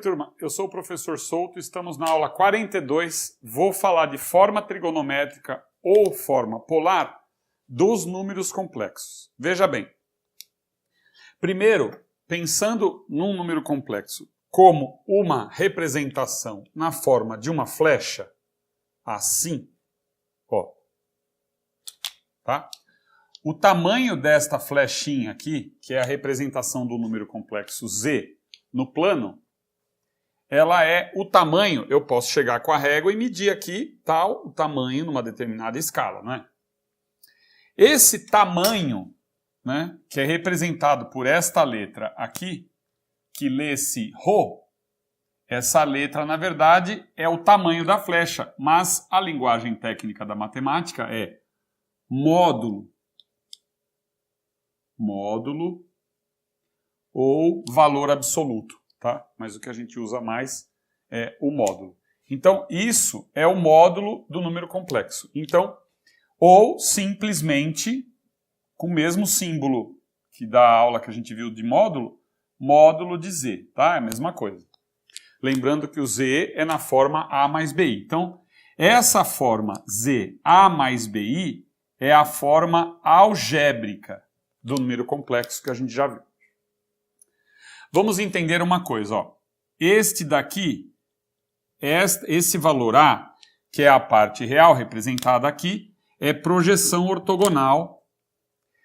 turma, eu sou o professor Souto, estamos na aula 42, vou falar de forma trigonométrica ou forma polar dos números complexos. Veja bem, primeiro, pensando num número complexo como uma representação na forma de uma flecha, assim, ó, tá? O tamanho desta flechinha aqui, que é a representação do número complexo z no plano, ela é o tamanho, eu posso chegar com a régua e medir aqui tal o tamanho numa determinada escala, não é? Esse tamanho, né, que é representado por esta letra aqui, que lê-se Rho, essa letra, na verdade, é o tamanho da flecha, mas a linguagem técnica da matemática é módulo ou valor absoluto, tá? Mas o que a gente usa mais é o módulo. Então, isso é o módulo do número complexo. Então, ou simplesmente, com o mesmo símbolo que da aula que a gente viu de módulo, módulo de z, tá? É a mesma coisa. Lembrando que o z é na forma a mais bi. Então, essa forma z a mais bi é a forma algébrica do número complexo que a gente já viu. Vamos entender uma coisa, ó. Este daqui, esse valor A, que é a parte real representada aqui, é projeção ortogonal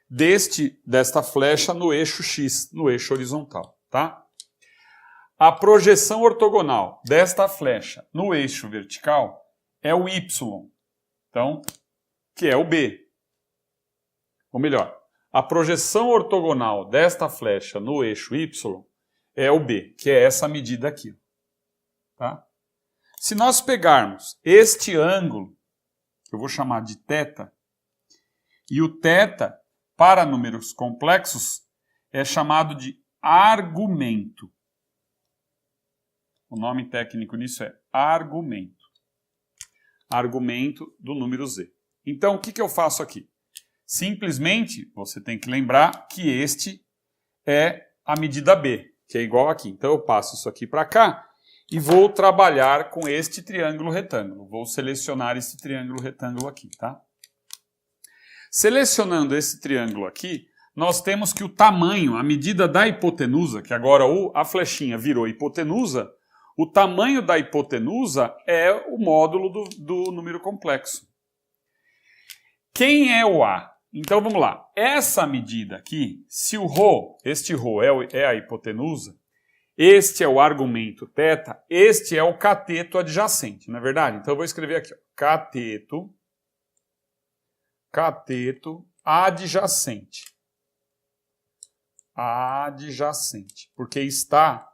desta flecha no eixo X, no eixo horizontal, tá? A projeção ortogonal desta flecha no eixo vertical é o Y, então, que é o B. Ou melhor, a projeção ortogonal desta flecha no eixo Y é o B, que é essa medida aqui. Tá? Se nós pegarmos este ângulo, que eu vou chamar de θ, e o θ, para números complexos, é chamado de argumento. O nome técnico nisso é argumento. Argumento do número z. Então, o que eu faço aqui? Simplesmente, você tem que lembrar que este é a medida B, que é igual aqui. Então, eu passo isso aqui para cá e vou trabalhar com este triângulo retângulo. Vou selecionar esse triângulo retângulo aqui, tá? Selecionando esse triângulo aqui, nós temos que o tamanho, a medida da hipotenusa, que agora a flechinha virou hipotenusa, o tamanho da hipotenusa é o módulo do número complexo. Quem é o A? Então vamos lá, essa medida aqui, se o Rho, este Rho é a hipotenusa, este é o argumento θ, este é o cateto adjacente, não é verdade? Então eu vou escrever aqui, ó, cateto adjacente. Adjacente, porque está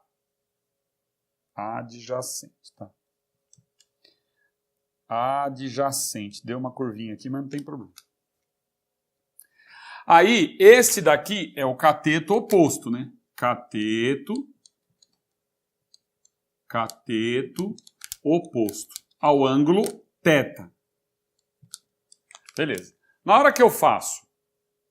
adjacente, tá? Adjacente, deu uma curvinha aqui, mas não tem problema. Aí, esse daqui é o cateto oposto, né? Cateto oposto ao ângulo θ. Beleza. Na hora que eu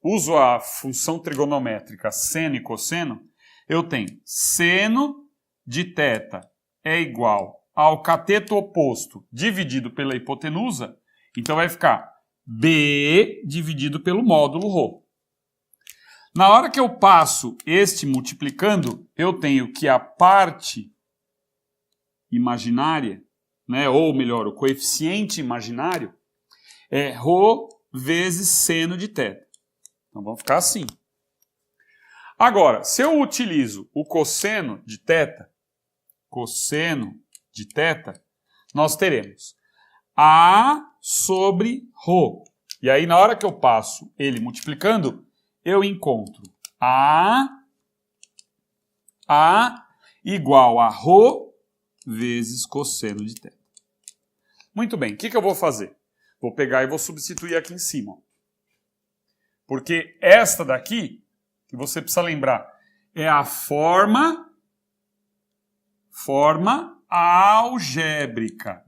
uso a função trigonométrica seno e cosseno, eu tenho seno de θ é igual ao cateto oposto dividido pela hipotenusa, então vai ficar B dividido pelo módulo Rho. Na hora que eu passo este multiplicando, eu tenho que a parte imaginária, né, ou melhor, o coeficiente imaginário, é Rho vezes seno de θ. Então vão ficar assim. Agora, se eu utilizo o cosseno de θ, nós teremos A sobre Rho. E aí, na hora que eu passo ele multiplicando, eu encontro A igual a Rho vezes cosseno de θ. Muito bem, o que eu vou fazer? Vou pegar e vou substituir aqui em cima. Porque esta daqui, que você precisa lembrar, é a forma algébrica.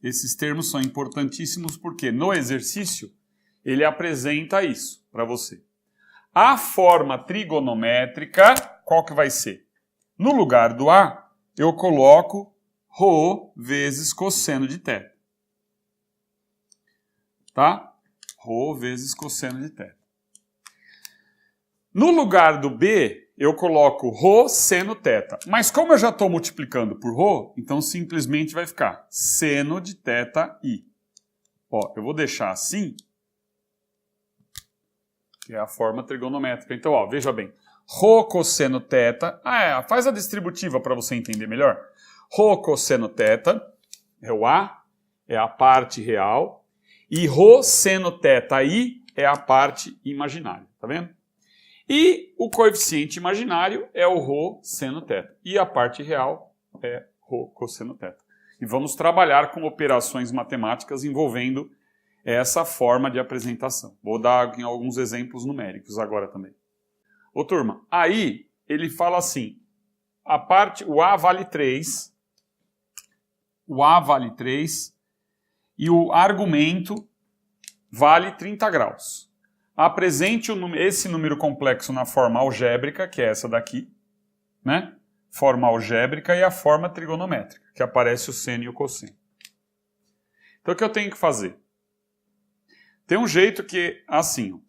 Esses termos são importantíssimos porque no exercício ele apresenta isso para você. A forma trigonométrica, qual que vai ser? No lugar do A, eu coloco ρ vezes cosseno de θ. Tá? Ρ vezes cosseno de θ. No lugar do B, eu coloco ρ seno θ. Mas como eu já estou multiplicando por ρ, então simplesmente vai ficar seno de θi. Ó, eu vou deixar assim, que é a forma trigonométrica. Então, ó, veja bem. Ρ cosseno θ. Faz a distributiva para você entender melhor. Ρ cosseno θ é o A, é a parte real. E ρ seno θi é a parte imaginária. Tá vendo? E o coeficiente imaginário é o ρ seno θ. E a parte real é ρ cosseno θ. E vamos trabalhar com operações matemáticas envolvendo essa forma de apresentação. Vou dar alguns exemplos numéricos agora também. Ô turma, aí ele fala assim, o A vale 3, e o argumento vale 30 graus. Apresente esse número complexo na forma algébrica, que é essa daqui, né? Forma algébrica e a forma trigonométrica, que aparece o seno e o cosseno. Então o que eu tenho que fazer? Tem um jeito que, assim,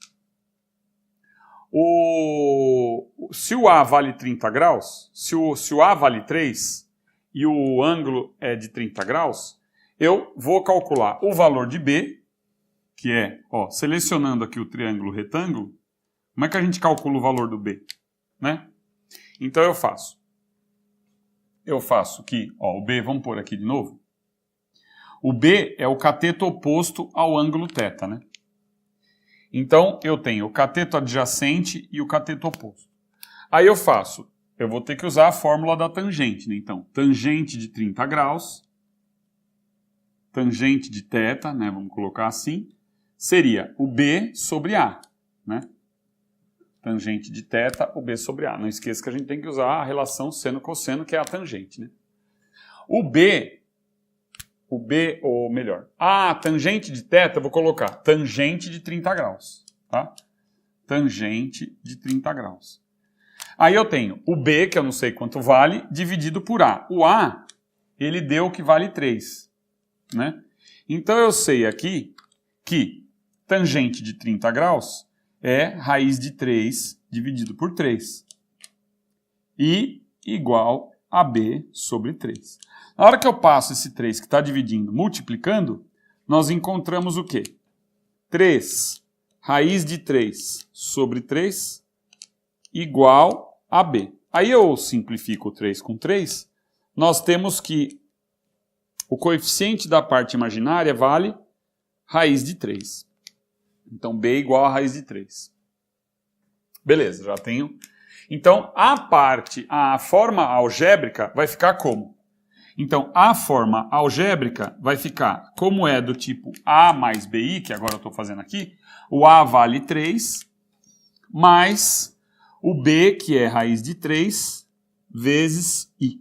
se o A vale 30 graus, se o A vale 3 e o ângulo é de 30 graus, eu vou calcular o valor de B, que é, ó, selecionando aqui o triângulo retângulo, como é que a gente calcula o valor do B? Né? Então eu faço que, ó, o B, vamos pôr aqui de novo. O B é o cateto oposto ao ângulo θ, né? Então, eu tenho o cateto adjacente e o cateto oposto. Aí eu vou ter que usar a fórmula da tangente, né? Então, tangente de 30 graus, tangente de θ, né? Vamos colocar assim, seria o B sobre A, né? Tangente de θ, o B sobre A. Não esqueça que a gente tem que usar a relação seno-cosseno, que é a tangente, né? ou melhor, a tangente de θ, eu vou colocar tangente de 30 graus, tá? Tangente de 30 graus. Aí eu tenho o B, que eu não sei quanto vale, dividido por A. O A, ele deu que vale 3, né? Então eu sei aqui que tangente de 30 graus é raiz de 3 dividido por 3. E igual a B sobre 3. Na hora que eu passo esse 3 que está dividindo, multiplicando, nós encontramos o quê? 3 raiz de 3 sobre 3 igual a B. Aí eu simplifico o 3 com 3, nós temos que o coeficiente da parte imaginária vale raiz de 3. Então, B igual a raiz de 3. Beleza, já tenho. Então, a forma algébrica vai ficar como? Então, a forma algébrica vai ficar como é do tipo A mais BI, que agora eu estou fazendo aqui. O A vale 3, mais o B, que é raiz de 3, vezes I.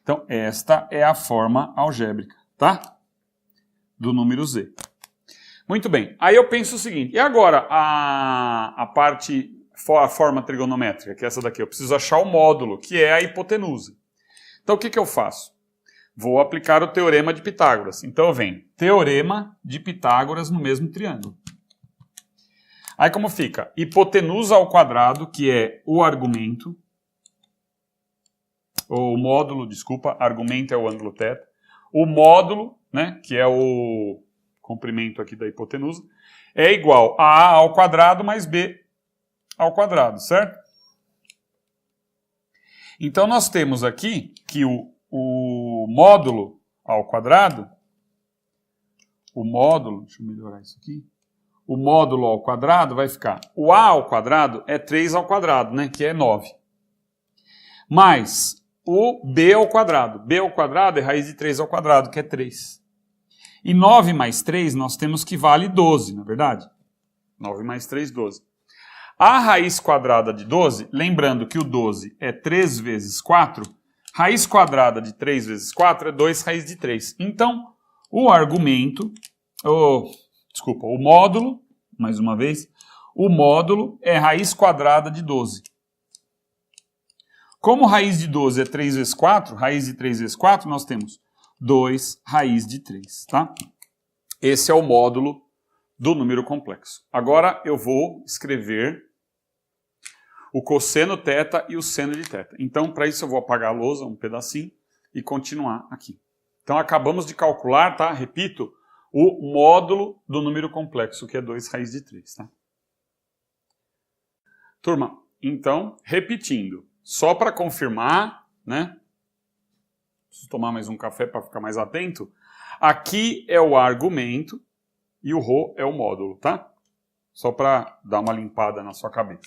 Então, esta é a forma algébrica, tá? Do número Z. Muito bem. Aí eu penso o seguinte, e agora a forma trigonométrica, que é essa daqui? Eu preciso achar o módulo, que é a hipotenusa. Então, o que eu faço? Vou aplicar o teorema de Pitágoras. Então, eu venho teorema de Pitágoras no mesmo triângulo. Aí, como fica? Hipotenusa ao quadrado, que é o argumento, ou o módulo, desculpa, argumento é o ângulo θ. O módulo, né, que é o comprimento aqui da hipotenusa, é igual a A ao quadrado mais B ao quadrado, certo? Então, nós temos aqui que o módulo ao quadrado, deixa eu melhorar isso aqui, o módulo ao quadrado vai ficar, o A ao quadrado é 3 ao quadrado, né, que é 9, mais o B ao quadrado é raiz de 3 ao quadrado, que é 3. E 9 mais 3 nós temos que vale 12, não é verdade? 9 mais 3, 12. A raiz quadrada de 12, lembrando que o 12 é 3 vezes 4, raiz quadrada de 3 vezes 4 é 2 raiz de 3. Então, o módulo, mais uma vez, o módulo é raiz quadrada de 12. Como raiz de 12 é 3 vezes 4, raiz de 3 vezes 4, nós temos 2 raiz de 3, tá? Esse é o módulo do número complexo. Agora eu vou escrever o cosseno θ e o seno de θ. Então, para isso eu vou apagar a lousa, um pedacinho, e continuar aqui. Então, acabamos de calcular, tá? Repito, o módulo do número complexo, que é 2 raiz de 3, tá? Turma, então, repetindo, só para confirmar, né? Preciso tomar mais um café para ficar mais atento. Aqui é o argumento e o ρ é o módulo, tá? Só para dar uma limpada na sua cabeça.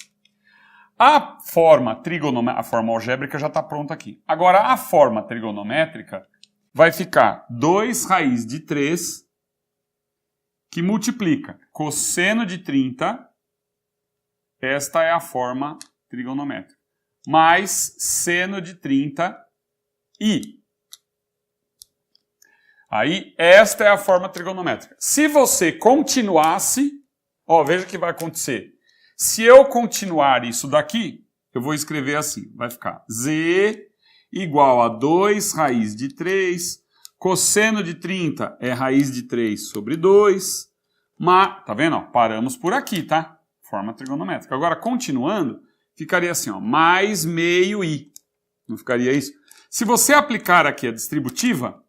A forma trigonométrica, a forma algébrica já está pronta aqui. Agora, a forma trigonométrica vai ficar 2 raiz de 3 que multiplica cosseno de 30, esta é a forma trigonométrica, mais seno de 30 e. Aí, esta é a forma trigonométrica. Se você continuasse, ó, veja o que vai acontecer. Se eu continuar isso daqui, eu vou escrever assim, vai ficar z igual a 2 raiz de 3, cosseno de 30 é raiz de 3 sobre 2, mas, tá vendo? Ó, paramos por aqui, tá? Forma trigonométrica. Agora, continuando, ficaria assim, ó, mais meio i. Não ficaria isso? Se você aplicar aqui a distributiva,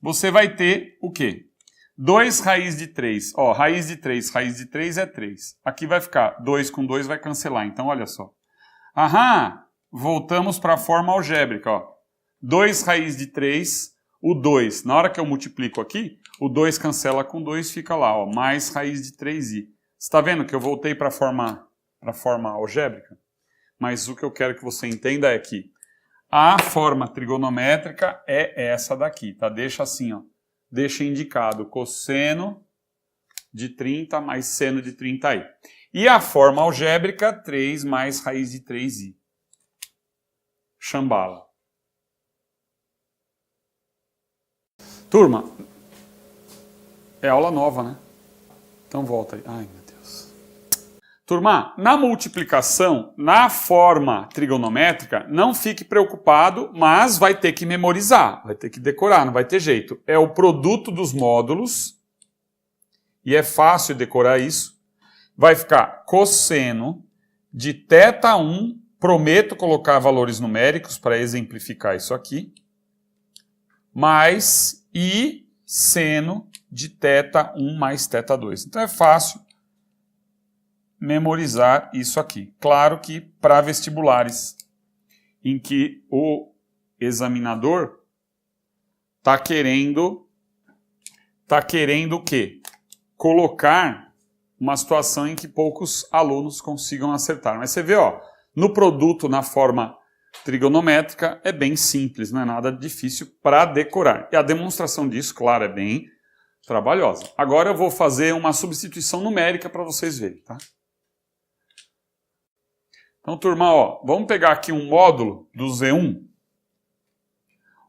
você vai ter o quê? 2 raiz de 3. Ó, raiz de 3 é 3. Aqui vai ficar 2 com 2 vai cancelar. Então, olha só. Aham! Voltamos para a forma algébrica. Ó. 2 raiz de 3, o 2. Na hora que eu multiplico aqui, o 2 cancela com 2, fica lá. Ó, mais raiz de 3i. Você está vendo que eu voltei para a forma algébrica? Mas o que eu quero que você entenda é que a forma trigonométrica é essa daqui. Tá? Deixa assim, ó. Deixa indicado cosseno de 30 mais seno de 30i. E a forma algébrica, 3 mais raiz de 3i. Chambala. Turma, é aula nova, né? Então volta aí. Ai, meu Deus. Turma, na multiplicação, na forma trigonométrica, não fique preocupado, mas vai ter que memorizar, vai ter que decorar, não vai ter jeito. É o produto dos módulos, e é fácil decorar isso. Vai ficar cosseno de θ1, prometo colocar valores numéricos para exemplificar isso aqui, mais i seno de θ1 mais θ2. Então é fácil memorizar isso aqui. Claro que para vestibulares em que o examinador está querendo o quê? Colocar uma situação em que poucos alunos consigam acertar. Mas você vê, ó, no produto, na forma trigonométrica, é bem simples, não é nada difícil para decorar. E a demonstração disso, claro, é bem trabalhosa. Agora eu vou fazer uma substituição numérica para vocês verem, tá? Então, turma, ó, vamos pegar aqui um módulo do Z1.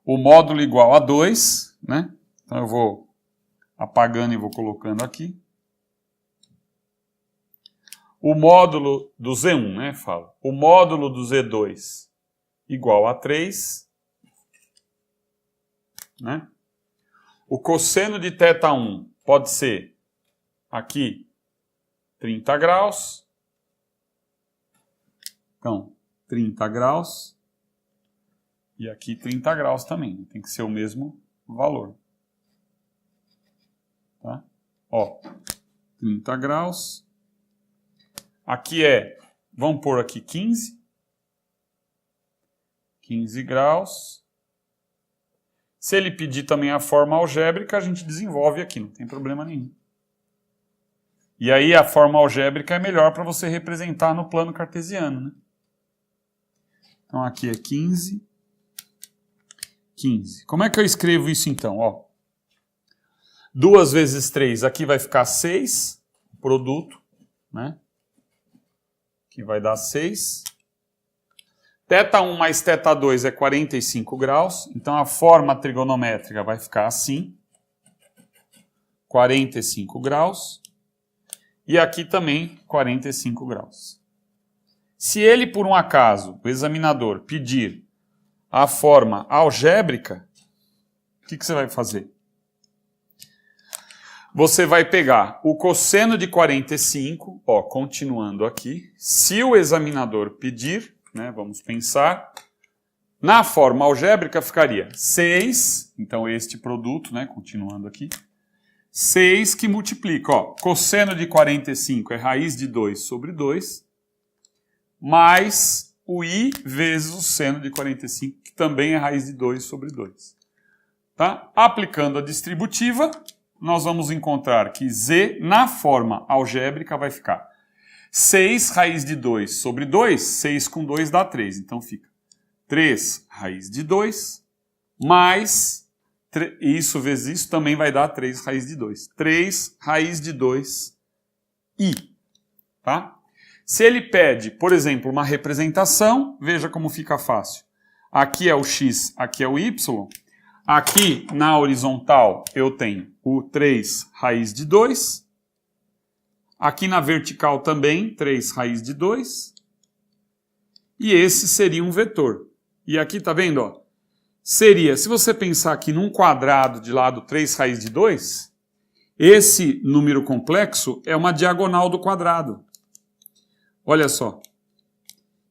O módulo igual a 2, né? Então eu vou apagando e vou colocando aqui. O módulo do Z1, né? Falo. O módulo do Z2 igual a 3, né? O cosseno de θ1 pode ser aqui 30 graus. Então, 30 graus. E aqui 30 graus também. Tem que ser o mesmo valor. Tá? Ó, 30 graus. Aqui vamos pôr aqui 15. 15 graus. Se ele pedir também a forma algébrica, a gente desenvolve aqui, não tem problema nenhum. E aí a forma algébrica é melhor para você representar no plano cartesiano, né? Então aqui é 15. 15. Como é que eu escrevo isso então? Ó, 2 vezes 3, aqui vai ficar 6, produto, né? Que vai dar 6. θ1 mais θ2 é 45 graus, então a forma trigonométrica vai ficar assim, 45 graus, e aqui também 45 graus. Se ele, por um acaso, o examinador, pedir a forma algébrica, o que você vai fazer? Você vai pegar o cosseno de 45, ó, continuando aqui. Se o examinador pedir, né, vamos pensar, na forma algébrica ficaria 6, então este produto, né, continuando aqui, 6 que multiplica, ó, cosseno de 45 é raiz de 2 sobre 2, mais o i vezes o seno de 45, que também é raiz de 2 sobre 2. Tá? Aplicando a distributiva, nós vamos encontrar que z, na forma algébrica, vai ficar 6 raiz de 2 sobre 2, 6 com 2 dá 3, então fica 3 raiz de 2, mais, isso vezes isso também vai dar 3 raiz de 2. 3 raiz de 2 i. Tá? Se ele pede, por exemplo, uma representação, veja como fica fácil. Aqui é o x, aqui é o y. Aqui, na horizontal, eu tenho o 3 raiz de 2. Aqui na vertical também, 3 raiz de 2. E esse seria um vetor. E aqui, tá vendo? Ó, seria, se você pensar aqui num quadrado de lado 3 raiz de 2, esse número complexo é uma diagonal do quadrado. Olha só.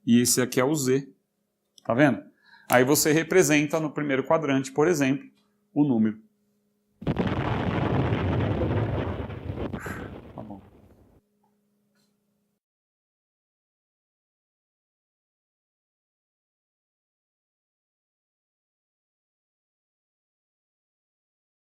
E esse aqui é o z. Tá vendo? Aí você representa no primeiro quadrante, por exemplo, o número.